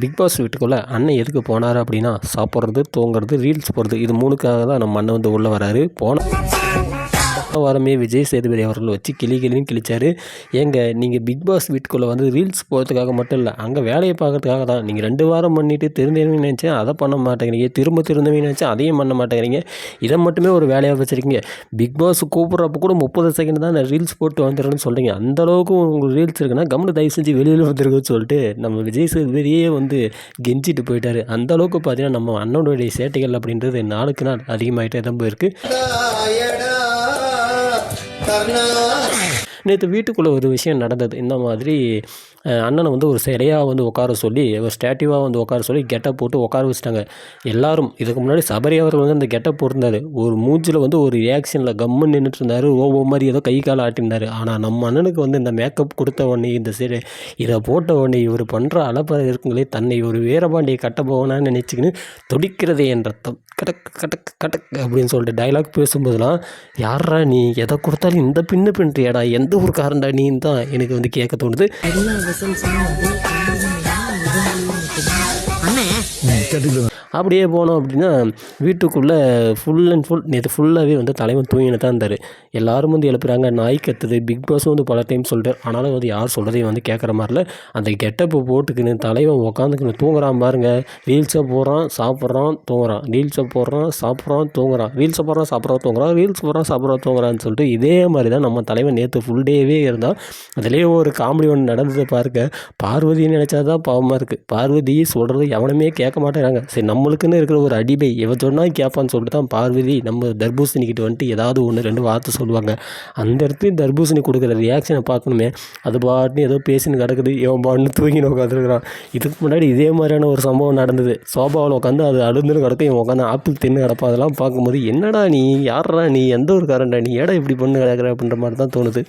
Big pass வீட்டுக்குள்ளே அண்ணன் எதுக்கு போனார் அப்படின்னா, சாப்பிட்றது, தூங்குறது, ரீல்ஸ் போடுறது, இது 3க்காக தான் நம்ம அண்ணன் வந்து உள்ளே வராரு. போன வாரமே விஜய் சேதுபதி அவர்கள் வச்சு கிளின்னு கிழிச்சாரு. ஏங்க நீங்கள் பிக் பாஸ் வீட்டுக்குள்ளே வந்து ரீல்ஸ் போகிறதுக்காக மட்டும் இல்லை, அங்கே வேலையை பார்க்கறதுக்காக தான். நீங்கள் 2 வாரம் பண்ணிவிட்டு திருந்தவங்க நினச்சேன், அதை பண்ண மாட்டேங்கிறீங்க. திருந்தவங்க நினச்சேன், அதையும் பண்ண மாட்டேங்கிறீங்க. இதை மட்டுமே ஒரு வேலையாக வச்சுருக்கீங்க. பிக் பாஸ் கூப்பிட்றப்ப கூட 30 செகண்ட் தான் நான் ரீல்ஸ் போட்டு வந்துடுறேன்னு சொல்கிறீங்க. அந்தளவுக்கு உங்களுக்கு ரீல்ஸ் இருக்குன்னா கம்முனு தயவு செஞ்சு வெளியில் வந்துருக்குன்னு சொல்லிட்டு நம்ம விஜய் சேதுபதியே வந்து கெஞ்சிட்டு போயிட்டார். அந்தளவுக்கு பார்த்தீங்கன்னா நம்ம அண்ணனுடைய சேட்டைகள் அப்படின்றது நாளுக்கு நாள் அதிகமாகிட்டே தான் போயிருக்கு. நேற்று வீட்டுக்குள்ளே ஒரு விஷயம் நடந்தது. இந்த மாதிரி அண்ணனை வந்து ஒரு சிலையாக வந்து உட்கார சொல்லி, ஒரு ஸ்டாட்டியூவாக வந்து உட்கார சொல்லி கெட்டப் போட்டு உட்கார வச்சுட்டாங்க. எல்லாரும் இதுக்கு முன்னாடி சபரி அவர்கள் வந்து அந்த கெட்டப் போட்டிருந்தார். ஒரு மூஞ்சில் வந்து ஒரு ரியாக்ஷனில் கம்முன்னு நின்றுட்டு இருந்தார். மாதிரி ஏதோ கை கால் ஆட்டியிருந்தார். ஆனால் நம்ம அண்ணனுக்கு வந்து இந்த மேக்கப் கொடுத்த உடனே, இந்த சரி இதை போட்ட உடனே இவர் பண்ணுற அலப்பறை இருக்குங்களே, தன்னை ஒரு வீரபாண்டியை கட்ட போகணும்னு நினச்சிக்கின்னு துடிக்கிறதே என் ரத்தம் கடக்கு கடக்கு கடக்கு அப்படின்னு சொல்லிட்டு டைலாக் பேசும்போதெல்லாம், யாரா நீ எதை கொடுத்தாலும் இந்த பின்னு பின்றியாடா, எந்த ஒரு காரண்டா நீன்னு தான் எனக்கு வந்து கேட்க தோணுது. அப்படியே போனோம் அப்படின்னா வீட்டுக்குள்ளே ஃபுல் அண்ட் ஃபுல் நேற்று ஃபுல்லாகவே வந்து தலைவன் தூங்கினு தான் இருந்தார். எல்லோரும் வந்து எழுப்புறாங்க, நாய் கத்துது. பிக் பாஸும் வந்து பல டைம் சொல்லிட்டார். ஆனாலும் வந்து யார் சொல்கிறதையும் வந்து கேட்குற மாதிரில அந்த கெட்டப்பை போட்டுக்கின்னு தலைவன் உட்காந்துக்கின்னு தூங்குறான் பாருங்க. ரீல்ஸை போடுறான், சாப்பிட்றான், தூங்குறான். ரீல்ஸை போடுறான், சாப்பிட்றான், தூங்குறான். ரீல்ஸை போடுறான், சாப்பிட்றான், தூங்குறான். ரீல்ஸ் போடுறான், சாப்பிட்றான், தூங்குறான்னு சொல்லிட்டு இதே மாதிரி தான் நம்ம தலைவன் நேற்று ஃபுல் டேவே இருந்தால். அதுலேயே ஒரு காமெடி ஒன்று நடந்தது பாருங்க. பார்வதின்னு நினச்சா தான் பாவமாக இருக்குது. பார்வதி சொல்கிறது எவனுமே கேட்க மாட்டேங்கிறாங்க. சரி நம்மளுக்குன்னு இருக்கிற ஒரு அடிமை இவன் சொன்னால் கேட்பான்னு சொல்லிட்டு தான் பார்வதி நம்ம தர்பூசணிக்கிட்ட வந்துட்டு ஏதாவது 1-2 வார்த்தை சொல்லுவாங்க. அந்த இடத்துலையும் தர்பூசணி கொடுக்குற ரியாக்ஷனை பார்க்கணுமே. அது பாட்டுன்னு ஏதோ பேசின்னு கிடக்குது, இவன் பாட்டுன்னு தூங்கின்னு உட்காந்துருக்கிறான். இதுக்கு முன்னாடி இதே மாதிரியான ஒரு சம்பவம் நடந்தது. சோபாவில் உட்காந்து அது அழுந்துன்னு கிடக்கும், இவன் உட்காந்து ஆப்பிள் தின்னு கிடப்பா. அதெல்லாம் பார்க்கும்போது என்னடா நீ, யாரா நீ, எந்த ஒரு காரண்டா நீ, ஏடா இப்படி பண்ணு கிடக்குற அப்படின்ற மாதிரி தான் தோணுது.